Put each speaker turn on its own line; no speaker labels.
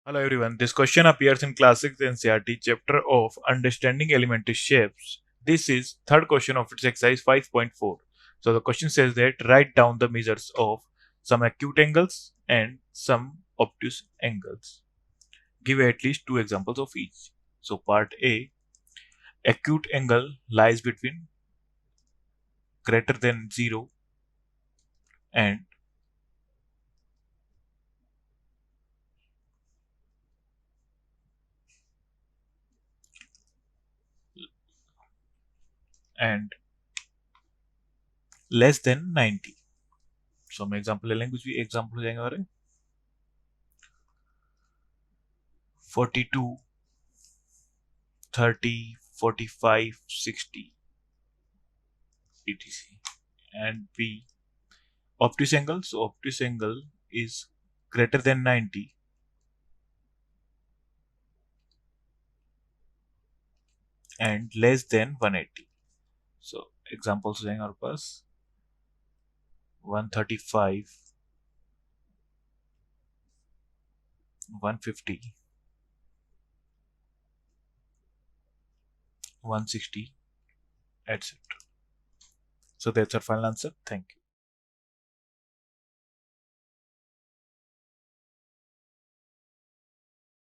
Hello everyone. This question appears in Classics NCERT chapter of Understanding Elementary Shapes. This is third question of its exercise 5.4. So the question says that write down the measures of some acute angles and some obtuse angles. Give at least two examples of each. So part A, acute angle lies between greater than 0 and and less than 90. So हम example ले लेंगे कुछ भी example हो जाएंगे हमारे 42 30 45 60 etc. And B, obtuse angle. So obtuse angle is greater than 90 and less than 180. So examples हो जाएंगे हमारे पास 135 150 160 etc. So that's our final answer. Thank you.